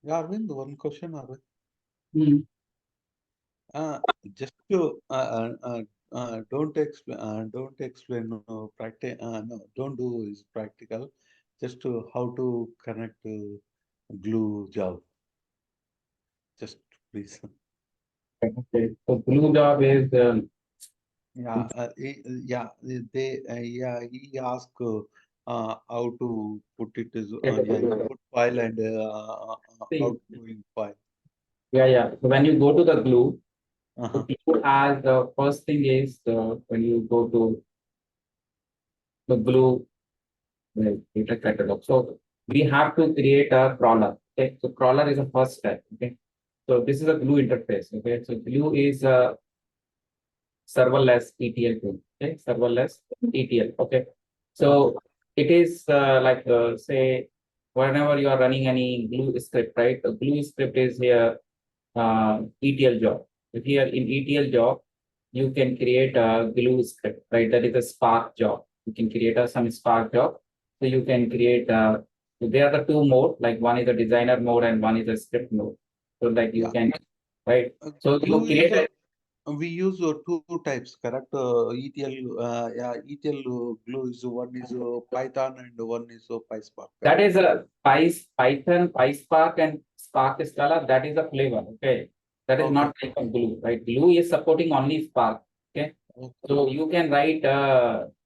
Yeah, Arvind, one question, Arvind. Mm. Uh, just to don't explain no, don't do is practical. Just to how to connect glue job. Just please. Okay. So blue job is Yeah, he asked how to put it is yeah, input file and see, outgoing file. yeah. So when you go to the glue, so Uh-huh. glue has the first thing is when you go to the glue data catalog. So we have to create a crawler. Okay. So crawler is the first step. Okay. So this is a glue interface. Okay. So glue is a serverless ETL tool. Okay. Serverless ETL. Okay. Okay. So it is like say whenever you are running any glue script, right? The glue script is here ETL job. If here in ETL job, you can create a glue script, right? That is a Spark job. You can create some Spark job. So you can create, there are the two mode, like one is a designer mode and one is a script mode. So like you Yeah. can, right? So you Glue is create a, we use two types, correct? ETL, yeah, ETL glue is one is Python and one is PySpark, that correct? is a Python, PySpark and Spark Scala. That is a flavor. Okay. That is Okay. not like a glue, right? Glue is supporting only Spark. Okay. Okay. So you can write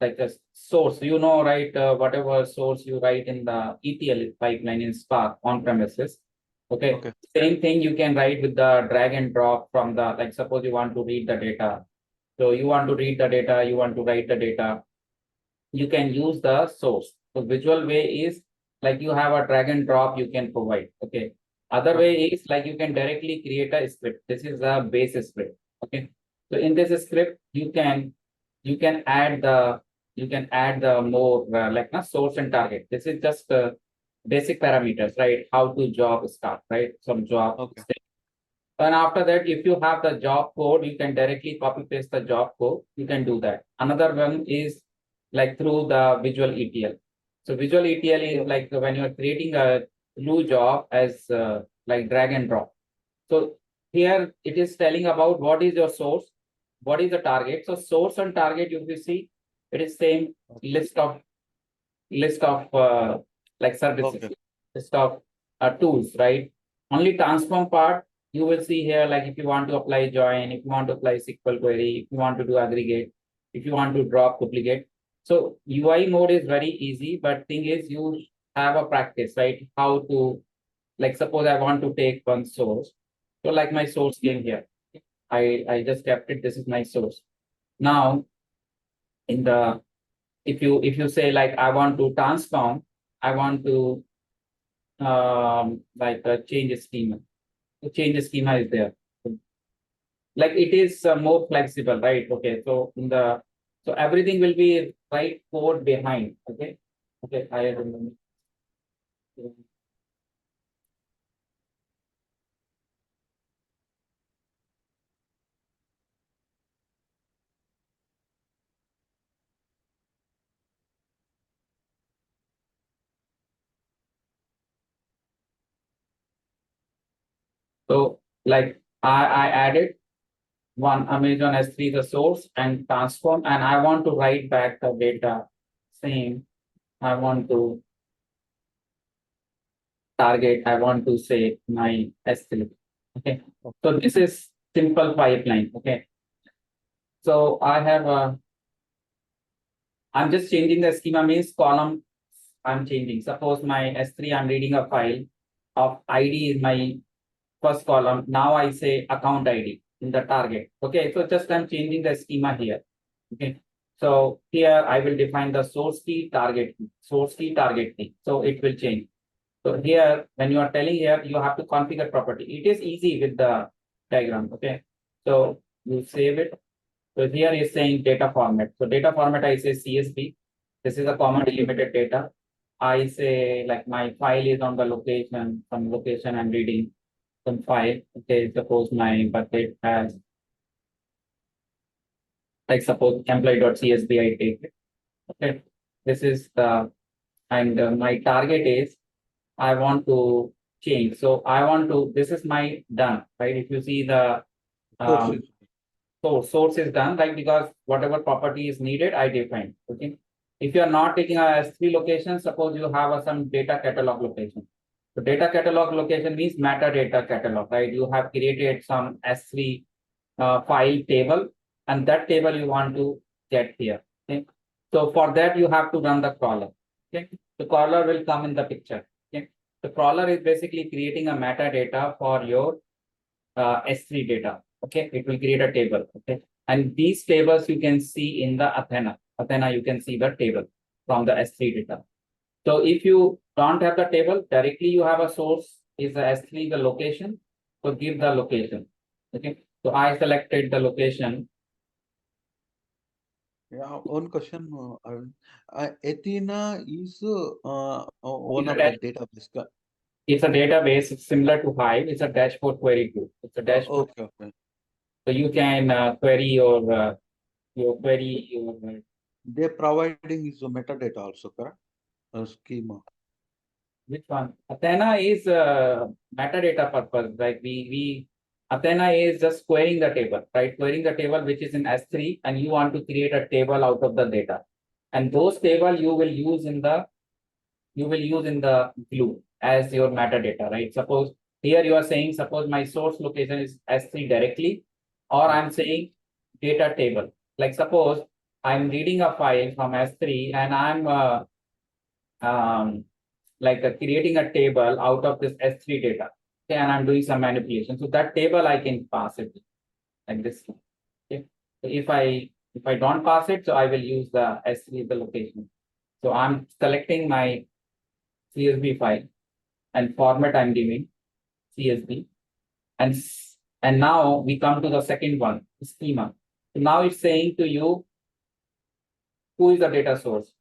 like a source, right? Whatever source you write in the ETL pipeline in Spark on premises. Okay. Okay. Same thing you can write with the drag and drop from the, like suppose you want to read the data. So you want to read the data, you want to write the data, you can use the source. So visual way is like you have a drag and drop you can provide. Okay. Other way Okay. is like you can directly create a script. This is a base script. Okay. So in this script, you can add the more like na source and target. This is just basic parameters, right? How to job start, right? Some job Okay. state. And after that, if you have the job code, you can directly copy paste the job code. You can do that. Another one is like through the visual ETL. So visual ETL is like when you are creating a new job as like drag and drop. So here it is telling about what is your source, what is the target. So source and target, if you see, it is same list of like services, Okay. list of tools, right? Only transform part you will see here, like if you want to apply join, if you want to apply SQL query, if you want to do aggregate, if you want to drop duplicate. So UI mode is very easy, but thing is you have a practice, right? How to, like suppose I want to take one source. So like my source came here. I just kept it. This is my source. Now in the if you say like I want to transform, I want to like change schema. The change schema is there. Like it is more flexible, right? Okay, so in the so everything will be right code behind. Okay, okay, I remember. So like I added one Amazon S3 the source and transform, and I want to write back the data. Same, I want to target, I want to say my S3. Okay. So this is simple pipeline. Okay. So I'm just changing the schema means column I'm changing. Suppose my S3, I'm reading a file of ID is my first column. Now I say account ID in the target. Okay. So just I'm changing the schema here. Okay. So here I will define the source key, target key, source key, target key. So it will change. So here, when you are telling here, you have to configure property. It is easy with the diagram. Okay. So you save it. So here is saying data format. So data format, I say CSV. This is a comma delimited data. I say like my file is on the location, some location I'm reading some file. Okay, suppose my bucket has like suppose employee.csv I take it. Okay. This is the and my target is I want to change. So I want to, this is my done, right? If you see the Source is- source is done, right? Because whatever property is needed, I define. Okay. If you are not taking a S3 location, suppose you have some data catalog location. So data catalog location means metadata catalog, right? You have created some S3 file table, and that table you want to get here. Okay. So for that, you have to run the crawler. Okay. The crawler will come in the picture. Okay. The crawler is basically creating a metadata for your S3 data. Okay. It will create a table. Okay. And these tables you can see in the Athena. Athena, you can see the table from the S3 data. So if you don't have the table, directly you have a source is the S3, the location. So give the location. Okay. So I selected the location. Yeah, one question. Athena is one It's a, of the dash- database. it's a database similar to Hive. It's a dashboard query tool. It's a dashboard. Okay, okay. So you can query your query your They providing is a metadata also, correct? Schema. which one? Athena is metadata purpose. Like we Athena is just querying the table, right? Querying the table which is in S3, and you want to create a table out of the data. And those table you will use in the glue as your metadata, right? Suppose here you are saying, suppose my source location is S3 directly, or I'm saying data table. Like suppose I'm reading a file from S3 and I'm creating a table out of this S3 data. Okay, and I'm doing some manipulation. So that table I can pass it like this. Okay. So if I don't pass it, so I will use the S3 the location. So I'm selecting my CSV file and format I'm giving CSV. And now we come to the second one, schema. So now it's saying to you, who is the data source?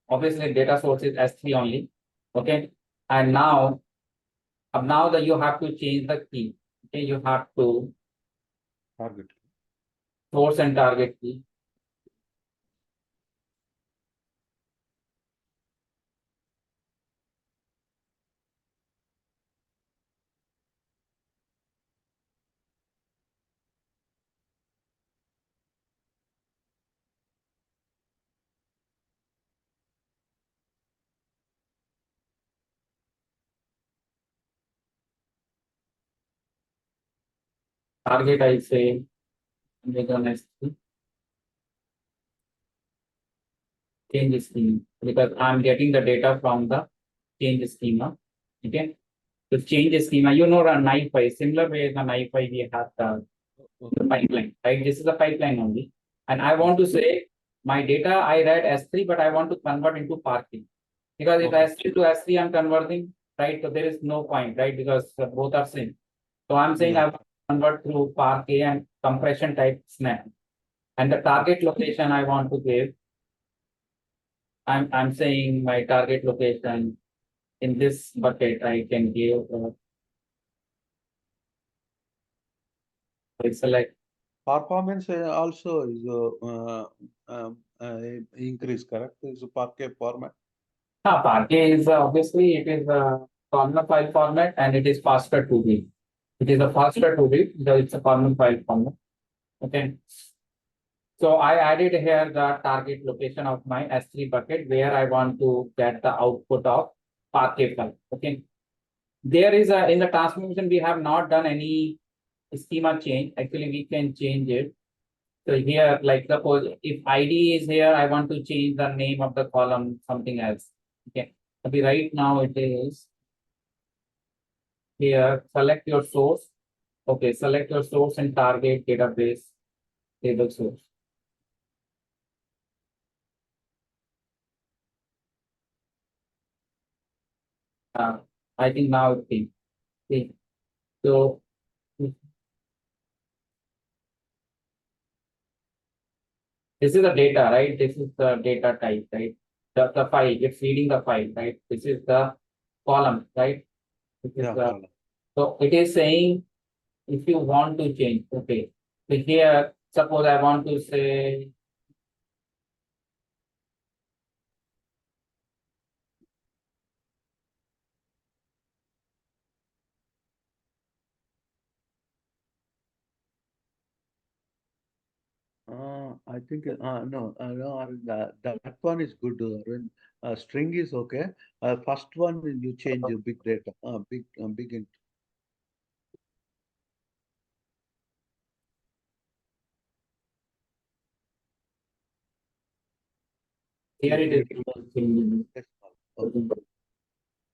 Obviously, data source is S3 only. Okay. And now that you have to change the key. Okay, you have to Target. source and target key. Target I say S3. Change schema, because I'm getting the data from the change schema. Okay. To change schema, you know, a NiFi, similar way the NiFi we have the pipeline, right? This is the pipeline only. And I want to say my data I read S3, but I want to convert into Parquet. Because if Okay. S3 to S3 I'm converting, right? So there is no point, right? Because both are same. So I'm saying Yeah. I want to convert through Parquet and compression type snap. And the target location I want to give, I'm saying my target location in this bucket I can give I select Performance also is increase, correct? Is a Parquet format. Parquet is obviously it is a columnar file format and it is faster to read. It is a faster to read because it's a columnar file format. Okay. So I added here the target location of my S3 bucket where I want to get the output of Parquet file. Okay. There is a in the transformation we have not done any schema change. Actually, we can change it. So here, like suppose if ID is here, I want to change the name of the column, something else. Okay. Maybe right now it is here, select your source. Okay, select your source and target database table source. I think now it came. Okay. So this is the data, right? This is the data type, right? The file, it's reading the file, right? This is the column, right? This is Yeah. the, so it is saying if you want to change, okay. So here, suppose I want to say I think no, that one is good. When string is okay. First one you change big data, big int. Here it is Big changing. decimal. Okay.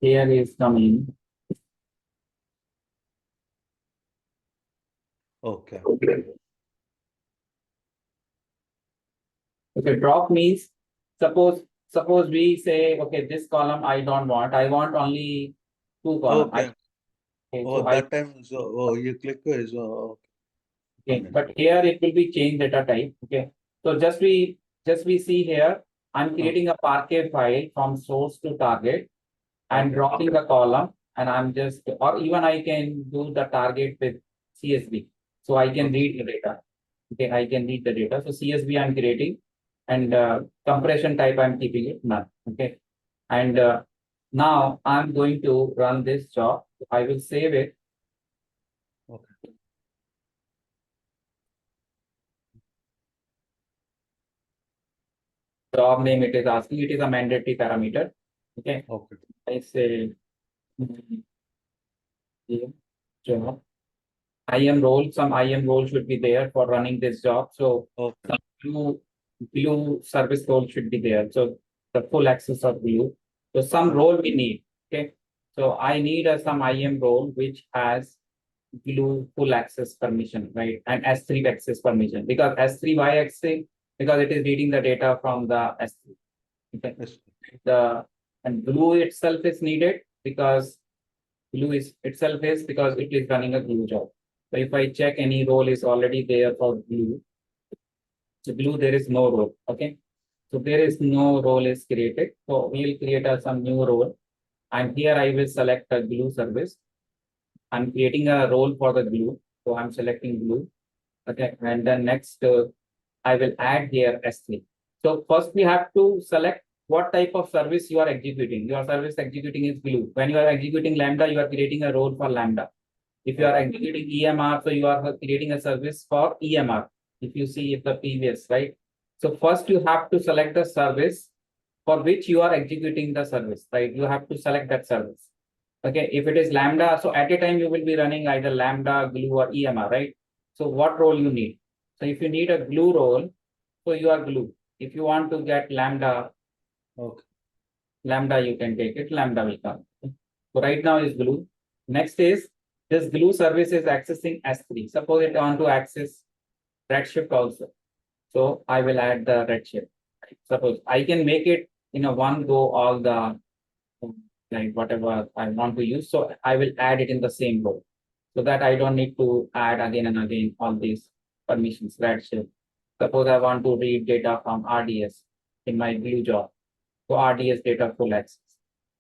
Here is coming. Okay. Okay, drop means suppose we say, okay, this column I don't want. I want only two column. Okay. Okay, Oh, so that time so you click is okay, but here it will be change data type. Okay, so just we see here. I'm creating a Parquet file from source to target and Okay. dropping the column, and I'm just, or even I can do the target with CSV. So I can Okay. read the data. Okay, I can read the data. So CSV I'm creating, and compression type I'm keeping it none. Okay, and now I'm going to run this job. I will save it. Okay. Job name it is asking. It is a mandatory parameter. Okay, Okay. I say job. IM role. Some IM role should be there for running this job. So Okay. blue service role should be there. So the full access of blue. So some role we need. Okay. So I need some IM role which has blue full access permission, right? And S3 access permission, because S3 why S3? Because it is reading the data from the S3. Okay. Yes. The and blue itself is needed because blue is itself is because it is running a glue job. So if I check any role is already there for blue, the blue there is no role. Okay. So there is no role is created. So we will create some new role. And here I will select a glue service. I'm creating a role for the glue. So I'm selecting glue. Okay. And then next I will add here S3. So first we have to select what type of service you are executing. Your service executing is glue. When you are executing Lambda, you are creating a role for Lambda. If you are executing EMR, so you are creating a service for EMR. If you see the previous, right? So first you have to select the service for which you are executing the service, right? You have to select that service. Okay, if it is Lambda, so at a time you will be running either Lambda, Glue, or EMR, right? So what role you need? So if you need a Glue role, so you are Glue. If you want to get Lambda, Okay. Lambda you can take it, Lambda will come. So right now is Glue. Next is this Glue service is accessing S3. Suppose it want to access Redshift also. So I will add the Redshift. Suppose I can make it in a one go all the like whatever I want to use. So I will add it in the same row so that I don't need to add again and again all these permissions. Redshift. Suppose I want to read data from RDS in my Glue job. So RDS data full access.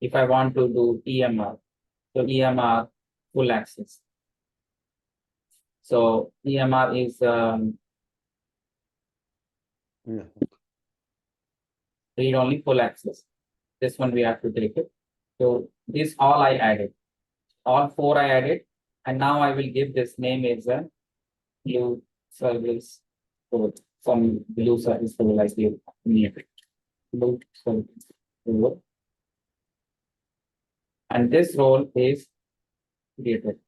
If I want to do EMR, so EMR full access. So EMR is Yeah. read only full access. This one we have to take it. So this all I added. All four I added. And now I will give this name as a blue service role. Some blue service role I give name. Blue service role. And this role is created.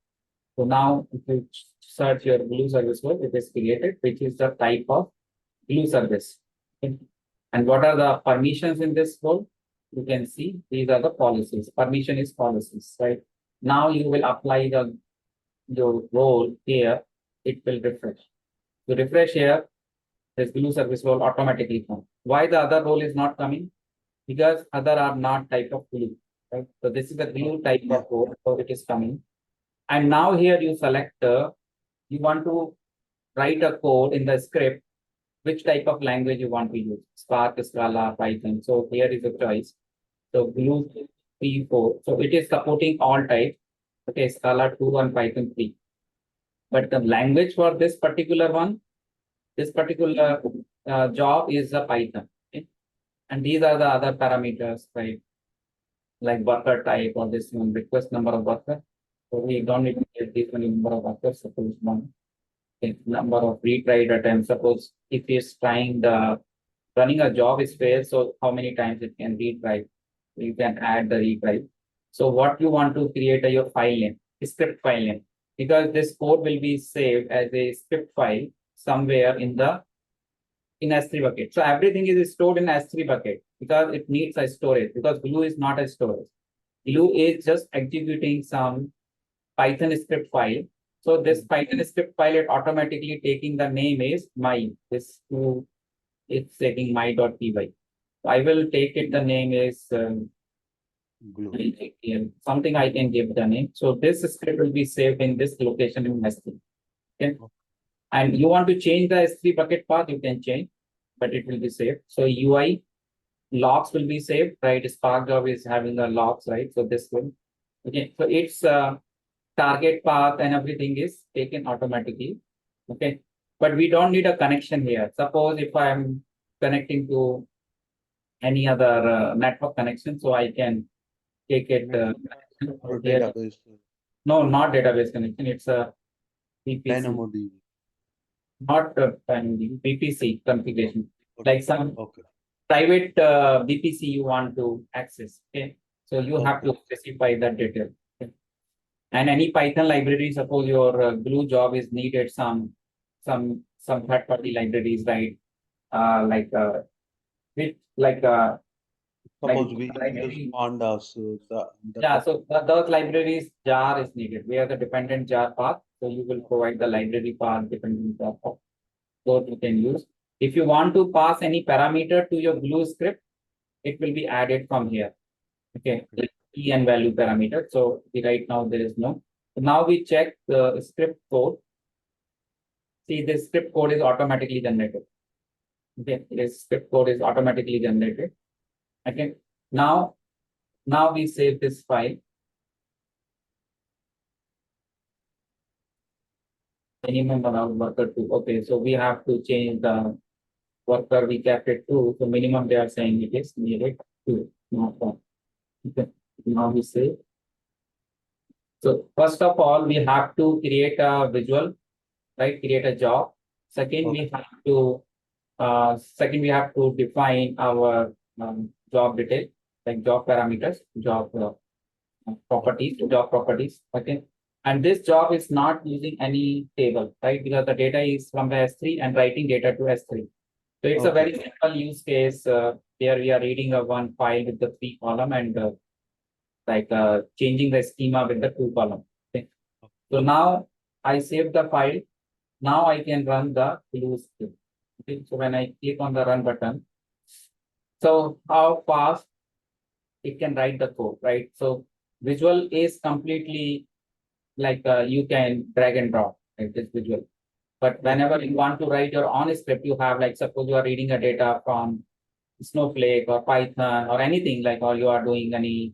So now if you search your blue service role, it is created, which is the type of blue service. Okay. And what are the permissions in this role? You can see these are the policies. Permission is policies, right? Now you will apply the role here. It will refresh. To refresh here, this glue service role automatically comes. Why the other role is not coming? Because other are not type of glue, right? So this is the glue type of role, so it is coming. And now here you select, you want to write a code in the script, which type of language you want to use, Spark, Scala, Python. So here is a choice. So Glue P4. So it is supporting all types. Okay, Scala 2 and Python 3. But the language for this particular one, this particular job is a Python. Okay? And these are the other parameters, right? Like worker type or this one, request number of workers. So we don't need to get this many number of workers, suppose one. Okay, number of retry attempts. Suppose if it's trying the running a job is failed, so how many times it can retry? You can add the retry. So what you want to create a your file name, script file name, because this code will be saved as a script file somewhere in the in S3 bucket. So everything is stored in S3 bucket because it needs a storage, because Glue is not a storage. Glue is just executing some Python script file. So this Python script file, it automatically taking the name is my, this to it's taking my.py. I will take it, the name is Glue. something I can give the name. So this script will be saved in this location in S3. Okay. And you want to change the S3 bucket path, you can change, but it will be saved. So UI logs will be saved, right? Spark Job is having the logs, right? So this will, okay. So it's target path and everything is taken automatically. Okay. But we don't need a connection here. Suppose if I'm connecting to any other network connection, so I can take it. Or Here. database. No, not database connection. It's a VPC, DynamoDB. not VPC configuration. Like some Okay. private VPC you want to access. Okay, so you have to specify that detail. Okay? And any Python library, suppose your Glue job is needed some third-party libraries, right? Which Suppose we library. use pandas. Yeah, so those libraries jar is needed. We have the dependent jar path. So you will provide the library path dependent jar path. So you can use. If you want to pass any parameter to your Glue script, it will be added from here. Okay, like key and value parameter. So right now there is no. So now we check the script code. See, this script code is automatically generated. Okay, this script code is automatically generated. Okay, now we save this file. Minimum allowed worker 2. Okay, so we have to change the worker, we kept it 2. So minimum they are saying it is needed 2, not 1. Okay, now we save. So first of all, we have to create a visual, right? Create a job. Second, we have to define our job detail, like job parameters, job properties. Okay. And this job is not using any table, right? Because the data is from the S3 and writing data to S3. So it's a very simple use case. Here we are reading a one file with the 3 column and changing the schema with the 2 column. Okay. So now I save the file. Now I can run the Glue script. Okay. So when I click on the run button, so how fast it can write the code, right? So visual is completely like you can drag and drop, like this visual. But whenever you want to write your own script, you have like, suppose you are reading a data from Snowflake or Python or anything like, or you are doing any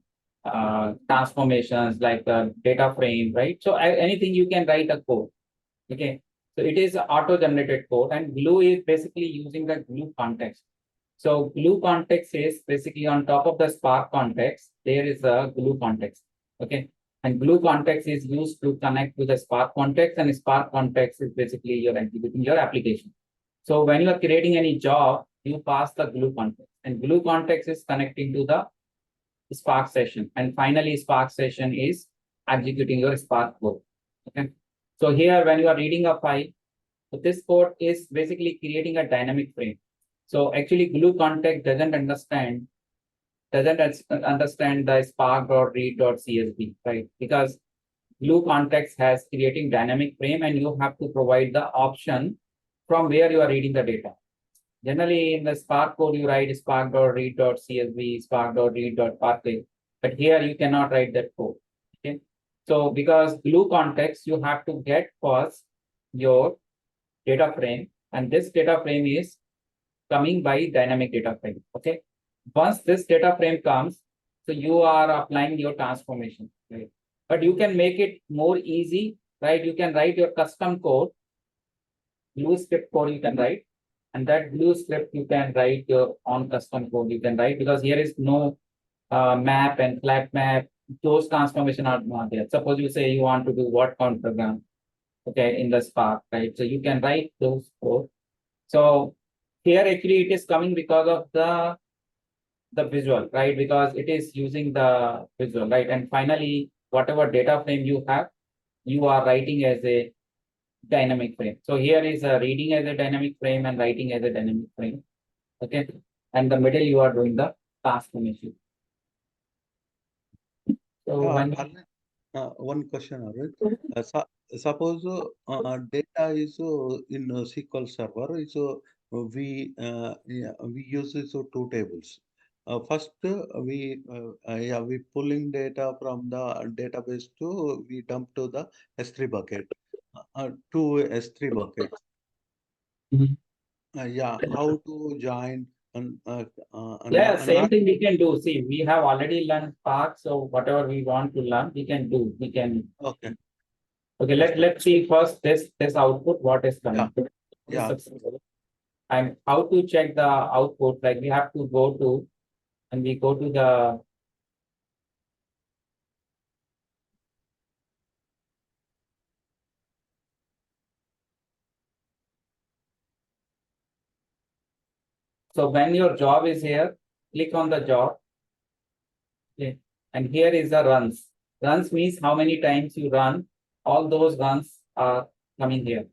transformations like data frame, right? So anything you can write a code. Okay. So it is auto-generated code, and Glue is basically using the Glue context. So Glue context is basically on top of the Spark context, there is a Glue context. Okay. And Glue context is used to connect to the Spark context, and Spark context is basically you're executing your application. So when you are creating any job, you pass the Glue context, and Glue context is connecting to the Spark session. And finally, Spark session is executing your Spark code. Okay. So here, when you are reading a file, so this code is basically creating a dynamic frame. So actually, Glue context doesn't understand the spark.read.csv, right? Because Glue context has creating dynamic frame, and you have to provide the option from where you are reading the data. Generally, in the Spark code, you write spark.read.csv, spark.read.pathway, but here you cannot write that code. Okay. So because Glue context, you have to get first your data frame, and this data frame is coming by dynamic data frame. Okay. Once this data frame comes, so you are applying your transformation, right? But you can make it more easy, right? You can write your custom code, Glue script code you can write, and that Glue script you can write your own custom code you can write, because here is no map and flat map. Those transformation are not there. Suppose you say you want to do word count program. okay, in the Spark, right? So you can write those code. So here actually it is coming because of the visual, right? Because it is using the visual, right? And finally, whatever data frame you have, you are writing as a dynamic frame. So here is a reading as a dynamic frame and writing as a dynamic frame. Okay. And the middle you are doing the task issue. So when One question, Arvind. Suppose data is in SQL Server, is we use this two tables. First, we pulling data from the database to we dump to the S3 bucket, two S3 buckets. Mhm. Yeah, how to join and yeah, same not thing we can do. See, we have already learned Spark, so whatever we want to learn, we can do. We can. okay. Okay, Just let's see first this output, what is yeah, coming. yeah. And how to check the output, like we have to go to, and we go to the, so when your job is here, click on the job. Okay. And here is the runs. Runs means how many times you run. All those runs are coming here.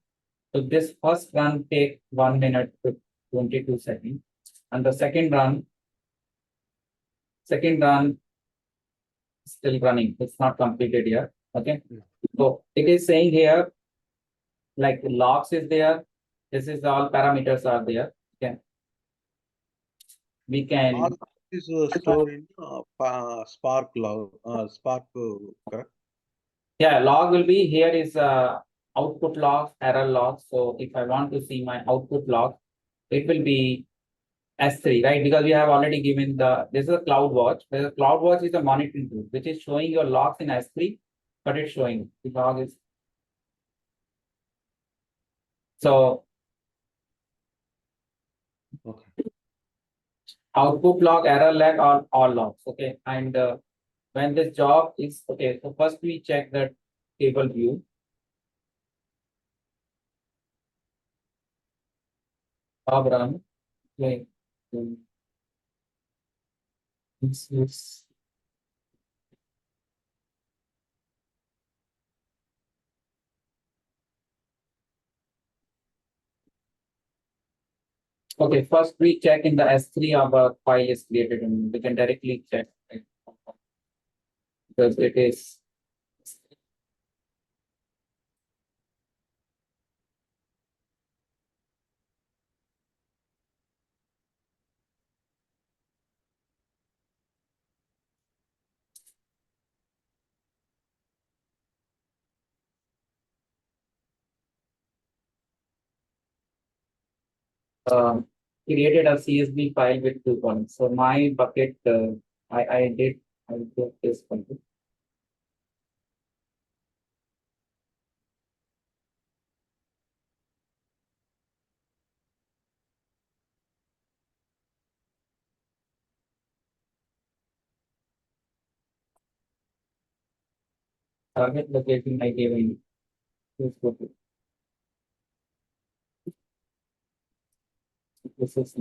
So this first run take 1 minute to 22 seconds. And the second run still running. It's not completed here. Okay. Yeah. So it is saying here, like logs is there. This is all parameters are there. Okay. We can. All is stored in Spark log, Spark, correct? Yeah, log will be here is output log, error log. So if I want to see my output log, it will be S3, right? Because we have already given this is a CloudWatch. The CloudWatch is a monitoring tool, which is showing your logs in S3, but it's showing the log is. So Okay. output log, error log, all logs. Okay. And when this job is okay, so first we check the table view. Job run. Okay. This is okay, first we check in the S3 our file is created and we can directly check, right? Because it is created a CSV file with 2 columns. So my bucket, I did this one. Target location I gave in. This is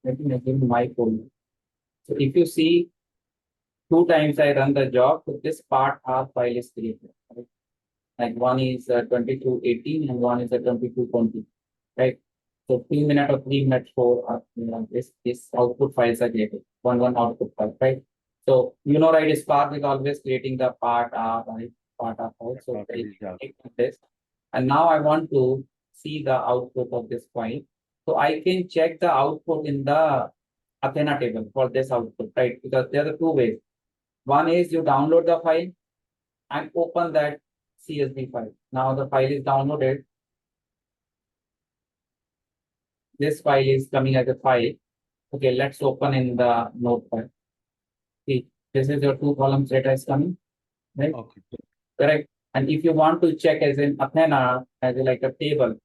let me give my folder. So if you see 2 times I run the job, so this part R file is created. Right? Like one is 2218 and one is 2220. Right? So 3 minutes or 3 minutes for this output files are created. One output file, right? So right, Spark is always creating the part R, right? Part R file. So I click on this. And now I want to see the output of this file. So I can check the output in the Athena table for this output, right? Because there are 2 ways. One is you download the file and open that CSV file. Now the file is downloaded. This file is coming as a file. Okay, let's open in the notepad. See, this is your 2 columns data is coming, right? Okay. Correct. And if you want to check as in Athena as like a table,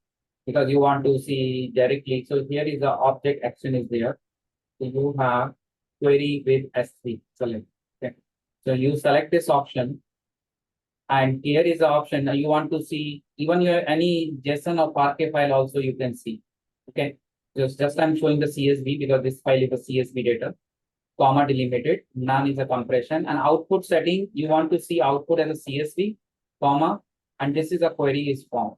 because you want to see directly. So here is the object action is there. So you have query with S3 select. So you select this option. And here is the option you want to see even your any JSON or Parquet file also you can see. Okay. Just I'm showing the CSV because this file is a CSV data, comma delimited, none is a compression, and output setting, you want to see output as a CSV, comma, and this is a query is form.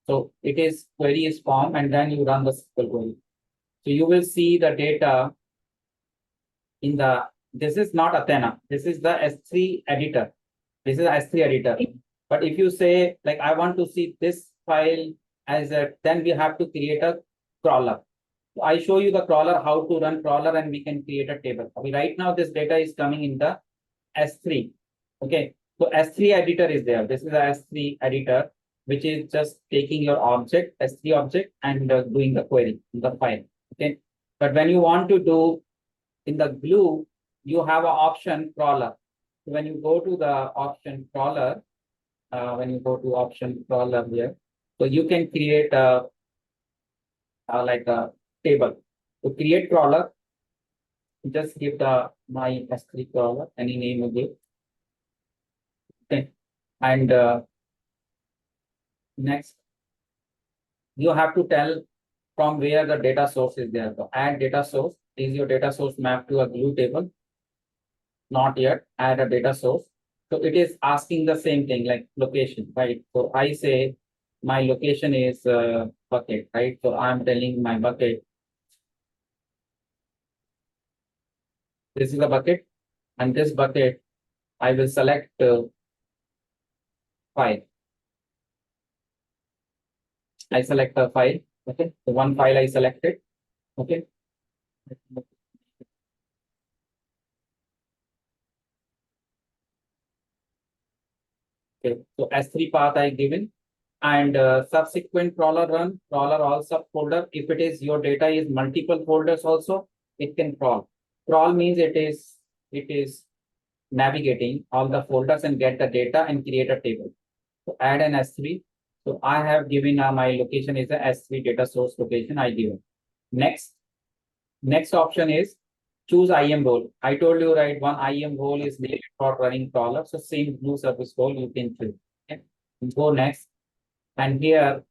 So it is query is form, and then you run the SQL query. So you will see the data in the, this is not Athena, this is the S3 editor. This is S3 editor. But if you say like I want to see this file as a, then we have to create a crawler. So I show you the crawler, how to run crawler, and we can create a table. Okay, right now this data is coming in the S3. Okay, so S3 editor is there. This is a S3 editor, which is just taking your object, S3 object, and doing the query in the file. Okay, but when you want to do in the Glue, you have an option crawler. So when you go to the option crawler, here, so you can create like a table. To create crawler, just give the my S3 crawler any name you give. Okay, and next you have to tell from where the data source is there. So add data source. Is your data source mapped to a Glue table? Not yet. Add a data source. So it is asking the same thing like location, right? So I say my location is bucket, right? So I'm telling my bucket. This is a bucket, and this bucket I will select file. I select a file. Okay, so one file I selected. Okay. Okay, so S3 path I given, and subsequent crawler run, crawler all subfolder. If it is your data is multiple folders also, it can crawl. Crawl means it is navigating all the folders and get the data and create a table. So add an S3. So I have given my location is a S3 data source location I given. Next option is choose IAM role. I told you, right, one IAM role is needed for running crawler. So same Glue service role you can choose. Okay. Go next. And here,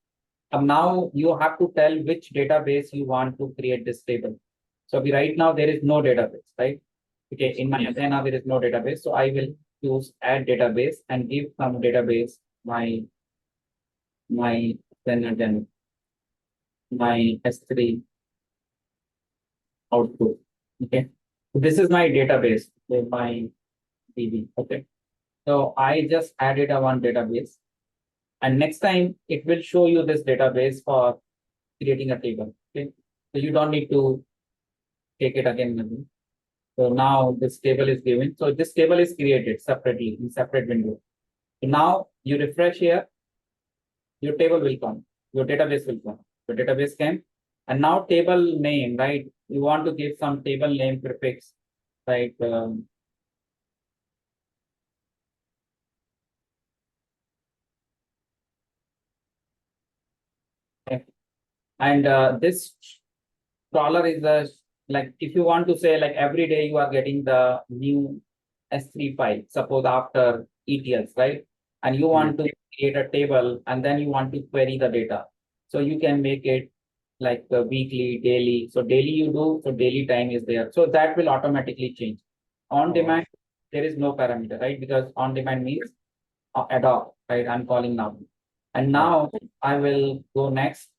now you have to tell which database you want to create this table. So right now there is no database, right? Okay, in my Athena there is no database. So I will choose add database and give some database my then my S3 output. Okay, so this is my database with my DB. Okay, so I just added a one database, and next time it will show you this database for creating a table. Okay, so you don't need to take it again. So now this table is given. So this table is created separately in separate window. So now you refresh here, your table will come, your database will come, your database came, and now table name, right? You want to give some table name prefix, right? Okay. And this crawler is a, like if you want to say like every day you are getting the new S3 file, suppose after ETLs, right? And you want to create a table and then you want to query the data. So you can make it like weekly, daily. So daily you do, so daily time is there. So that will automatically change. On demand, there is no parameter, right? Because on demand means ad hoc, right? I'm calling now. And now I will go next.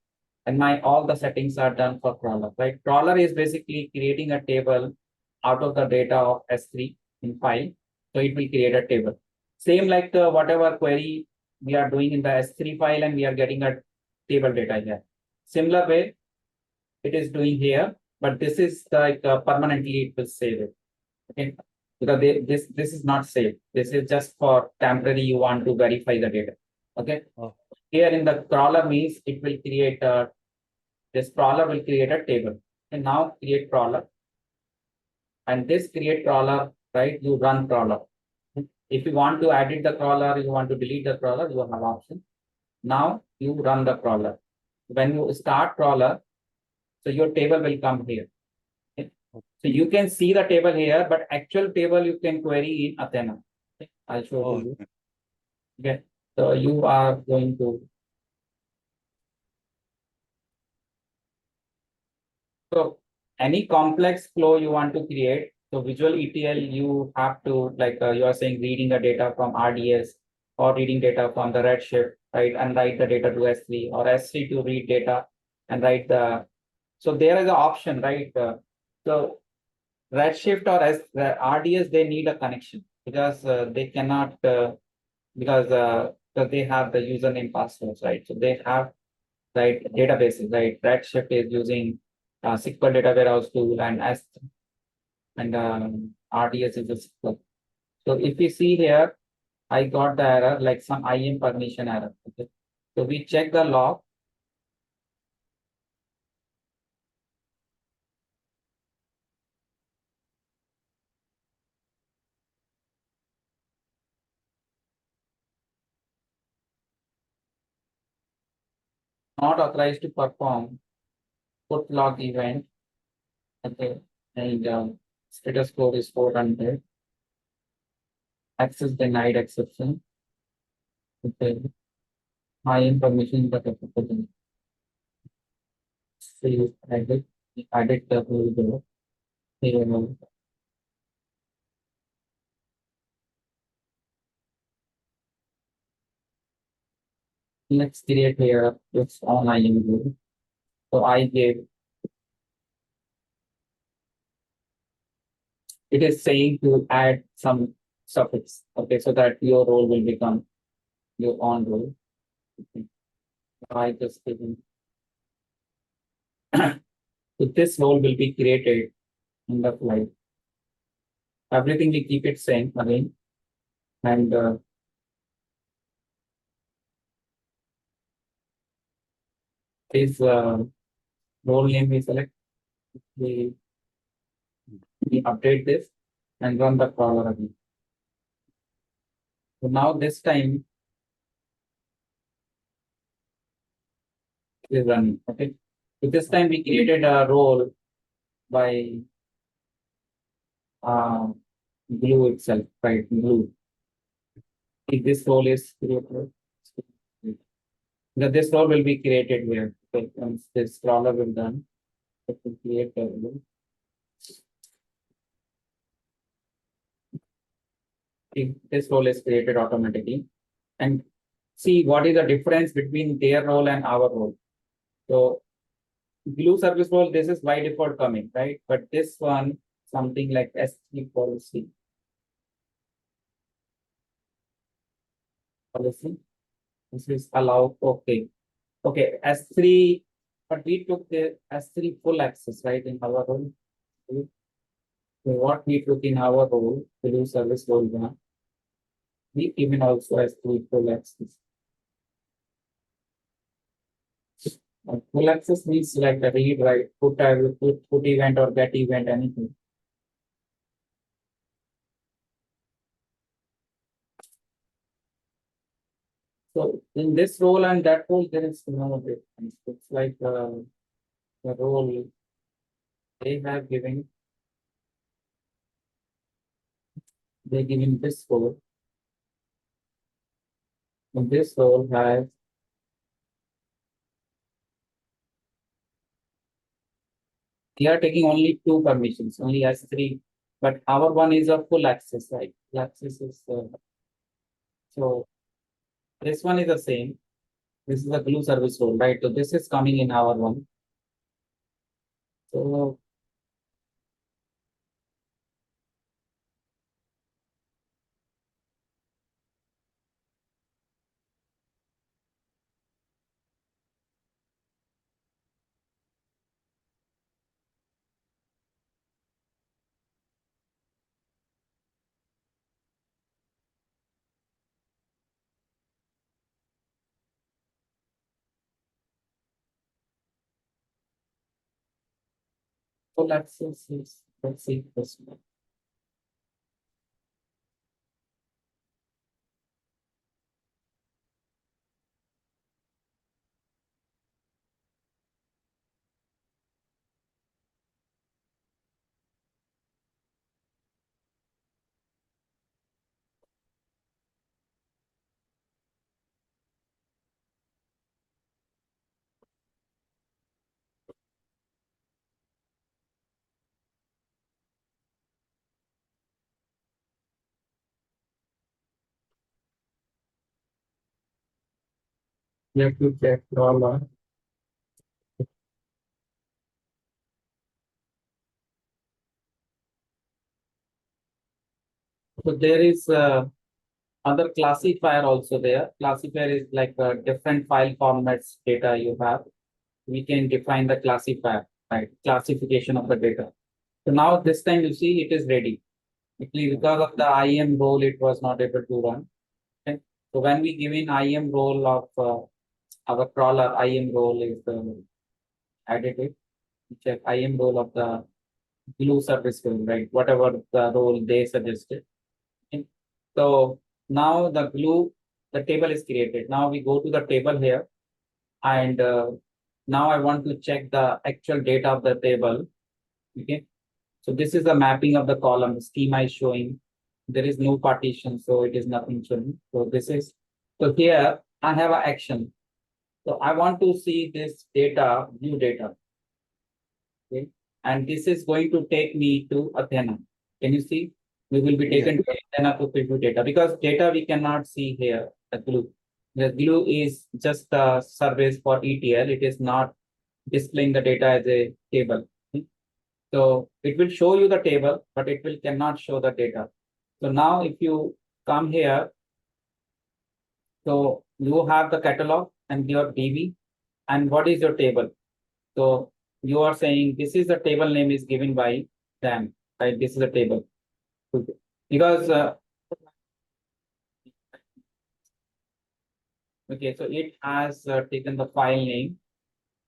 And my all the settings are done for crawler, right? Crawler is basically creating a table out of the data of S3 in file. So it will create a table. Same like the whatever query we are doing in the S3 file and we are getting a table data here. Similar way it is doing here, but this is like permanently it will save it. Okay, because this is not saved. This is just for temporary. You want to verify the data. Okay. Here in the crawler means it will create a, this crawler will create a table. And now create crawler. And this create crawler, right? You run crawler. If you want to edit the crawler, you want to delete the crawler, you have option. Now you run the crawler. When you start crawler, so your table will come here. Okay. So So you can see the table here, but actual table you can query in Athena. Okay, I'll show Oh, you. Okay, so you are going to. So any complex flow you want to create, so visual ETL, you have to like you are saying reading the data from RDS or reading data from the Redshift, right, and write the data to S3 or S3 to read data and write the. So there is an option, right? So Redshift or the RDS, they need a connection because they cannot because they have the username passwords, right? So they have right databases, right? Redshift is using SQL data warehouse tool and RDS is a SQL. So if you see here, I got the error like some IAM permission error. Okay. So we check the log. Not authorized to perform put log event. Okay. And status code is 400. Access denied exception. Okay. IAM permission but see edit the whole door. Here, let's create here its own IAM rule. So I gave it is saying to add some suffix. Okay, so that your role will become your own role. Okay. I just given so this role will be created in the flight. Everything we keep it same again, and this role name we select. We, we update this and run the crawler again. So now this time it is running. Okay. So this time we created a role by glue itself, right? Glue. If this role is created, this role will be created here. Okay. Once this crawler will done, it will create a role. If this role is created automatically, and see what is the difference between their role and our role. So glue service role, this is by default coming, right? But this one, something like S3 policy. This is allow, okay. Okay, S3, but we took the S3 full access, right, in our role. So what we took in our role, glue service role one, we even also S3 full access. Full access means like a read, write, put event or get event, anything. So in this role and that role, there is no difference. It's like the role they have given, they given this role. And this role has we are taking only two permissions, only S3, but our one is a full access, right? Full access is so this one is the same. This is a glue service role, right? So this is coming in our one. So full access is let's see this one. You have to check all. So there is other classifier also there. Classifier is like different file formats data you have. We can define the classifier, right? Classification of the data. So now this time you see it is ready. Actually, because of the IAM role, it was not able to run. Okay. So when we give in IAM role of our crawler, IAM role is added it. Check IAM role of the glue service role, right? Whatever the role they suggested. Okay. So now the glue, the table is created. Now we go to the table here, and now I want to check the actual data of the table. Okay. So this is the mapping of the column. Schema is showing. There is no partition, so it is nothing showing. So this is, so here I have an action. So I want to see this data, new data. Okay. And this is going to take me to Athena. Can you see? We will be taken to Athena to preview data, because data we cannot see here, the glue. The glue is just the service for ETL. It is not displaying the data as a table. Okay. So it will show you the table, but it will cannot show the data. So now if you come here, so you have the catalog and your DB, and what is your table? So you are saying this is the table name is given by them, right? This is a table. Okay. Because okay, so it has taken the file name,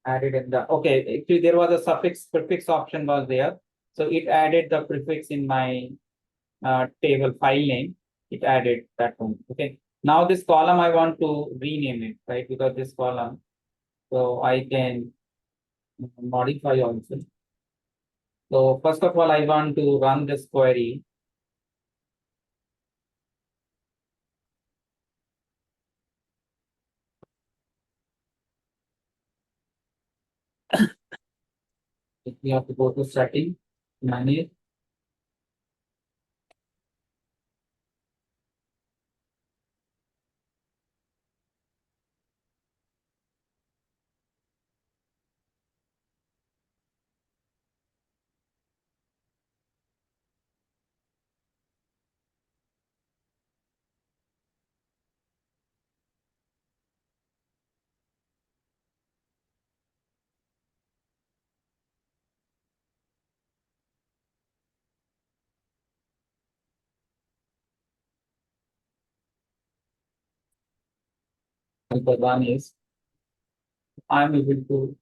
added in the, okay, actually there was a suffix prefix option was there. So it added the prefix in my table file name. It added that one. Okay. Now this column I want to rename it, right? Because this column, so I can modify also. So first of all, I want to run this query. We have to go to setting, manage. And the one is I'm able to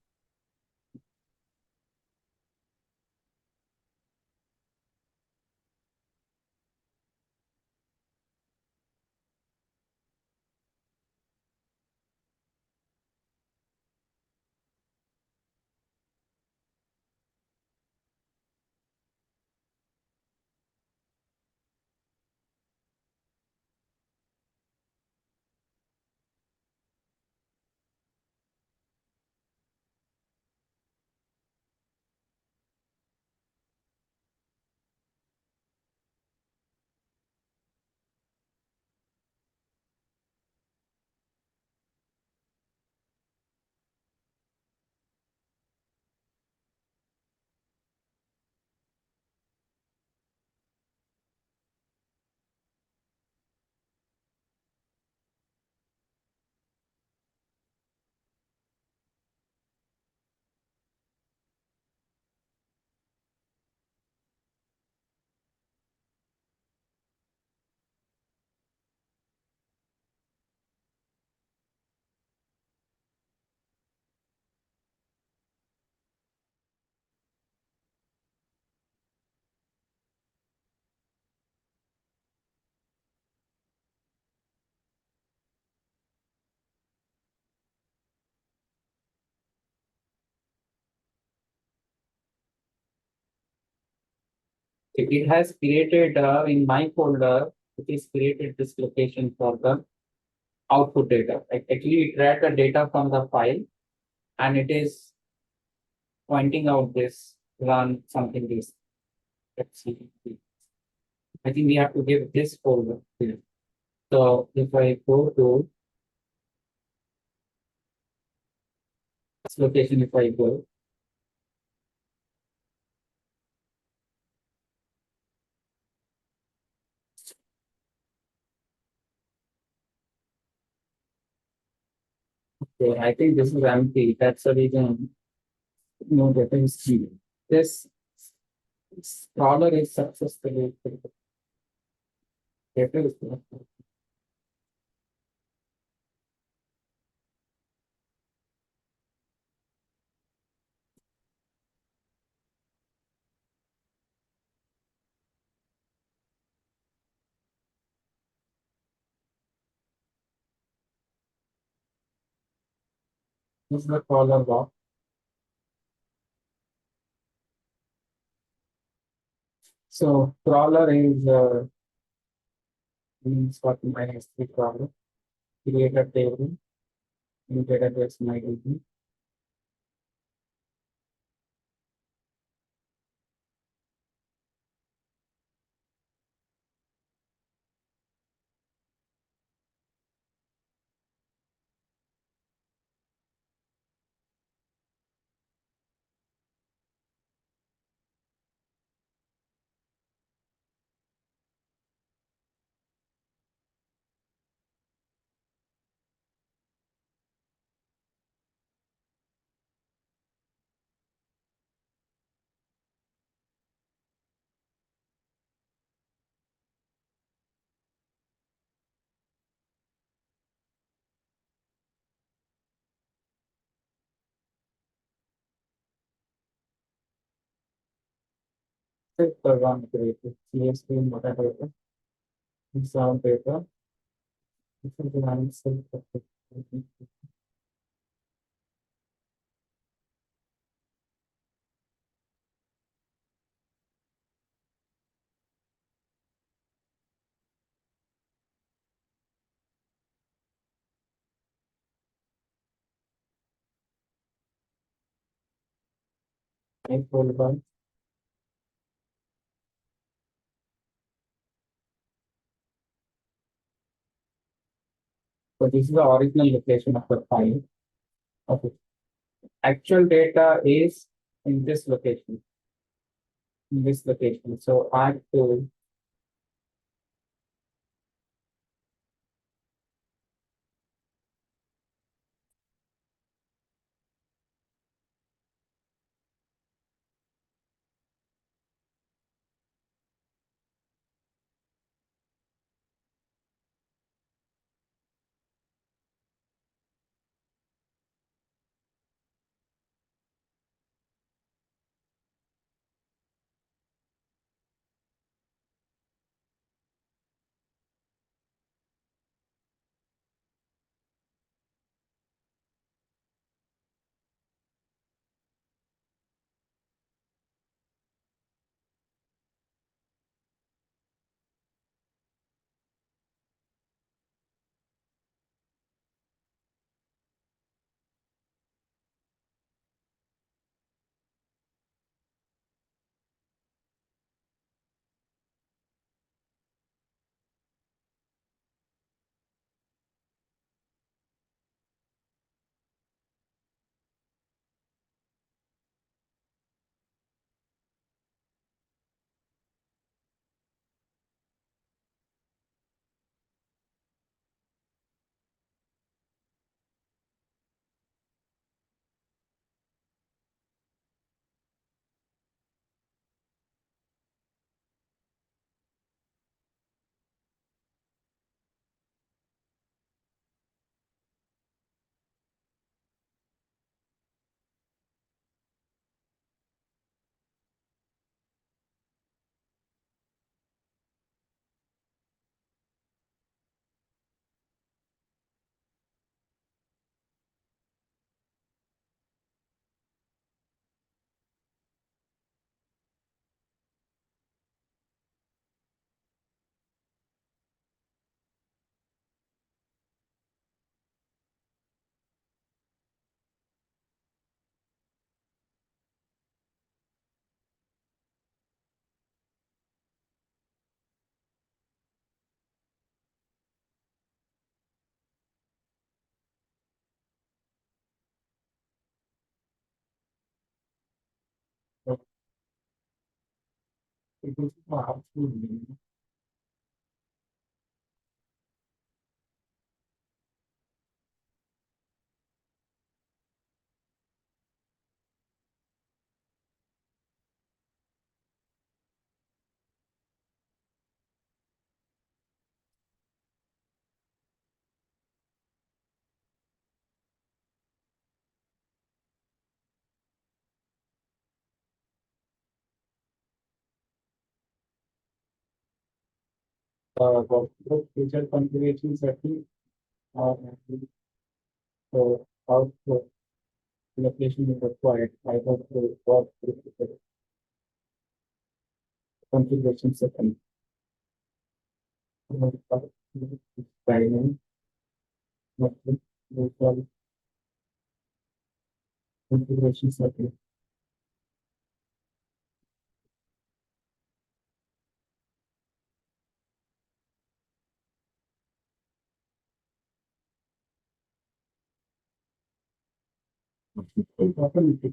it has created in my folder, it is created this location for the output data. Actually, it read the data from the file and it is pointing out this run something this. Let's see. I think we have to give this folder here. So if I go to This location if I go. Okay, I think this is empty. That's the reason no data is key. This crawler is successfully data is not. This is the crawler block. So crawler is means what minus the crawler. Create a table in database MyDB. Program created CSV metadata, exam data, different analysis. Followed by so this is the original location of the file. Okay. Actual data is in this location. In this location. So I have to Workflow feature configuration setting or how the location is required. I have to work with the configuration setting. Timing, virtual configuration setting. Automatic.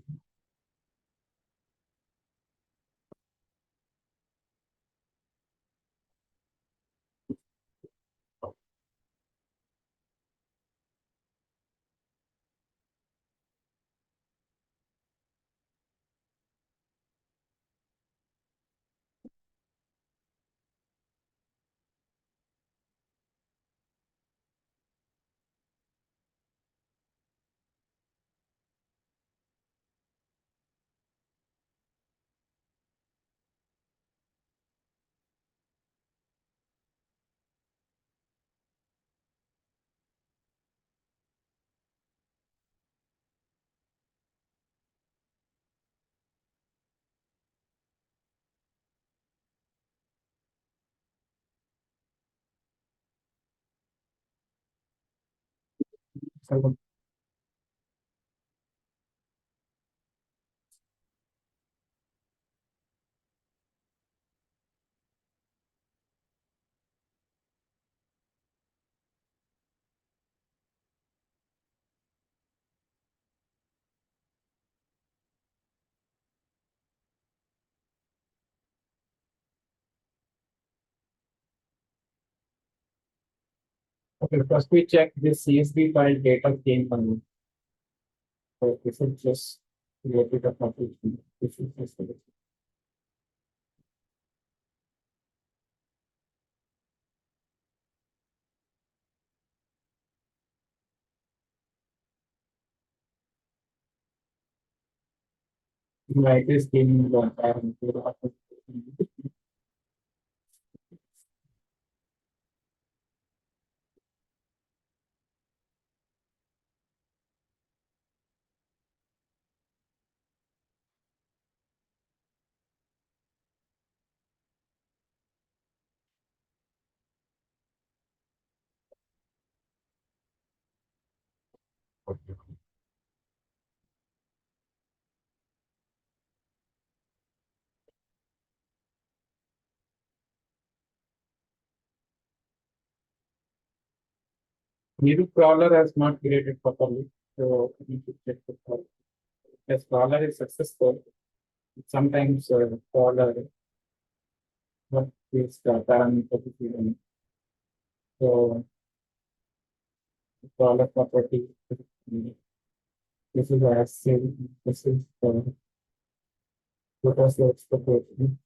So okay, first we check this CSV file data came from. So this is just related to application. This is just like this came in the maybe crawler has not created properly. So we need to check the crawler. Yes, crawler is successful. Sometimes crawler what is the parameter given. So crawler property. This is as same. This is what was the expectation.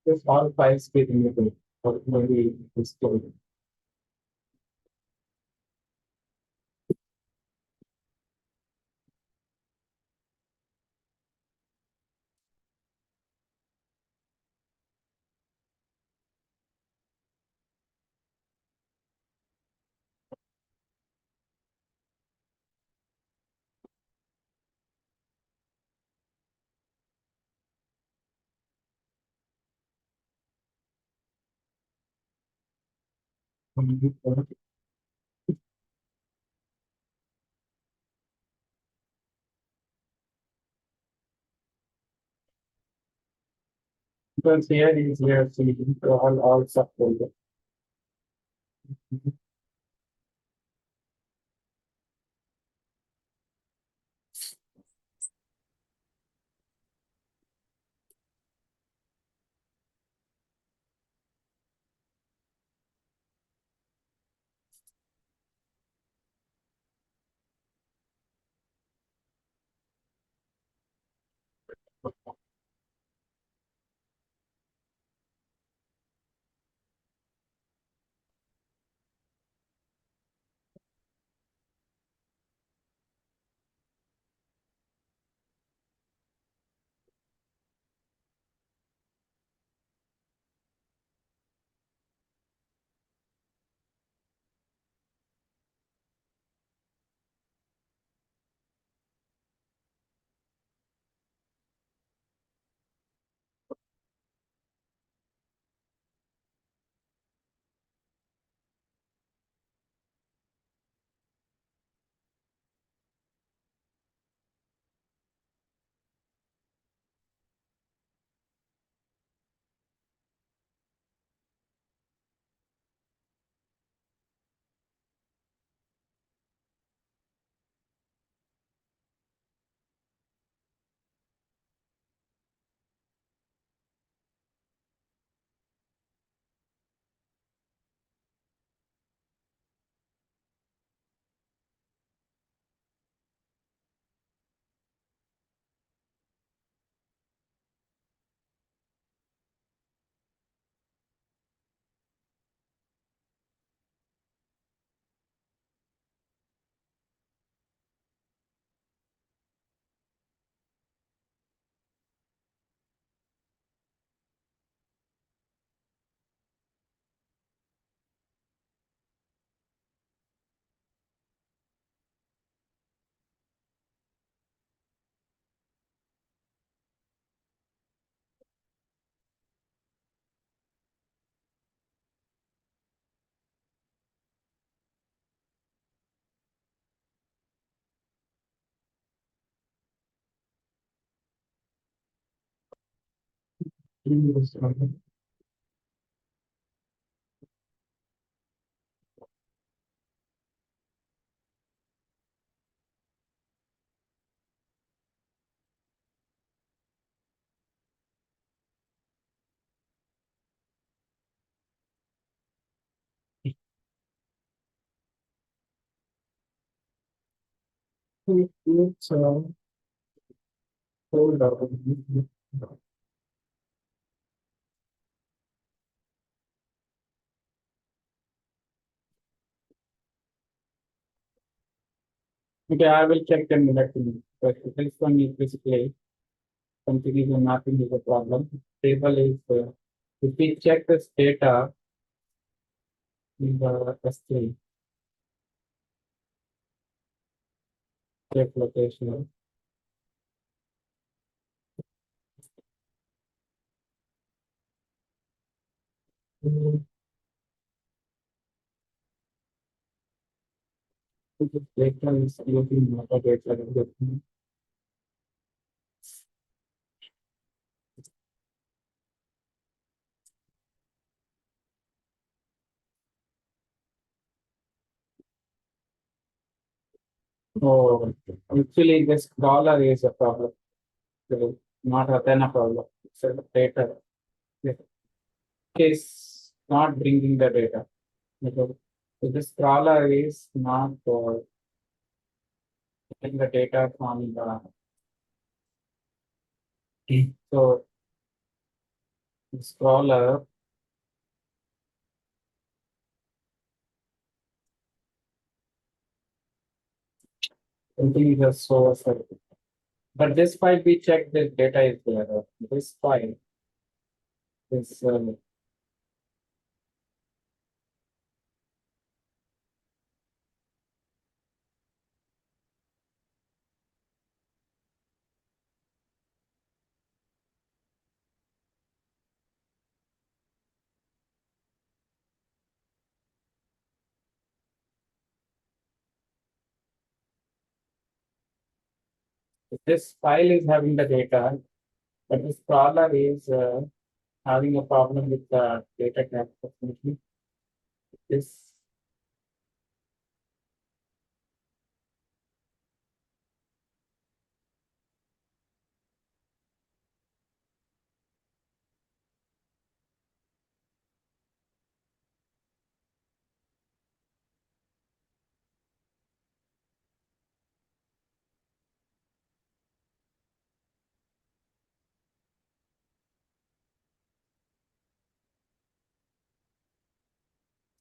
This all files get enabled or maybe stored. Because here is where seeing all subfolder. It's hold on. Okay, I will check them directly. But this one is basically something is mapping is a problem. Table is if we check this data in the S3 check location. This data is looking metadata. Oh, actually, this crawler is a problem. So, not Athena problem. It's a data. This is not bringing the data. Okay. So this crawler is not getting the data from the. So this crawler, something is a source. But this file we check the data is there. This file is This file is having the data, but this crawler is having a problem with the data capture. This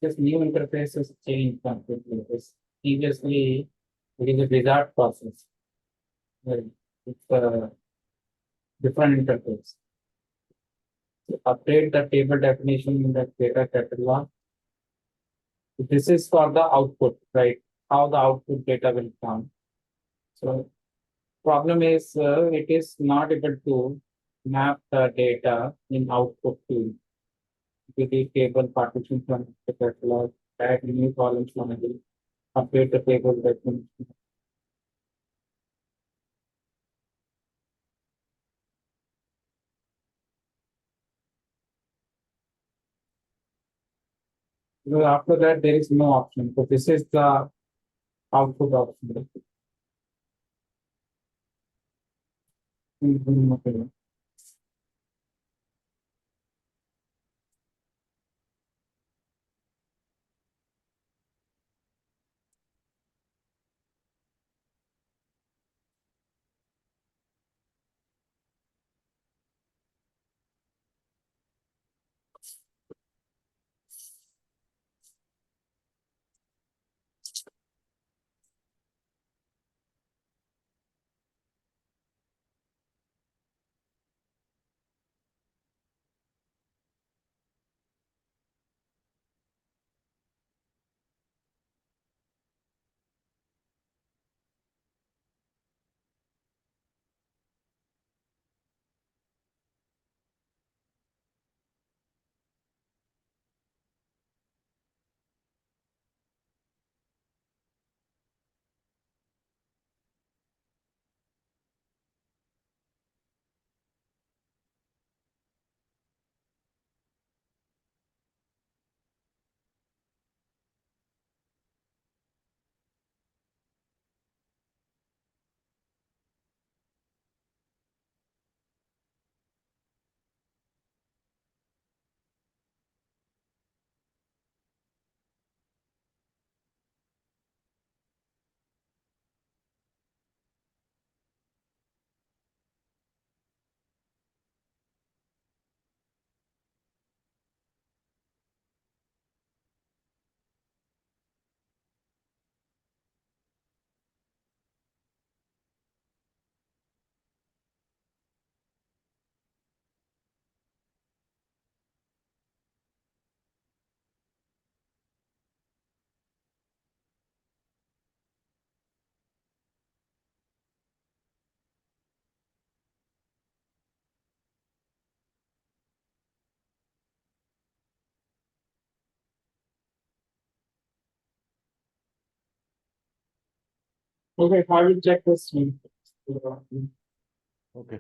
this new interface is changed completely. This previously it is a wizard process. It's a different interface. To update the table definition in the data catalog. This is for the output, right? How the output data will come. So problem is it is not able to map the data in output field. With the table partition from the catalog, add new columns from it, update the table definition. So after that, there is no option. So this is the output option. Okay. Okay, I will check this one. Okay.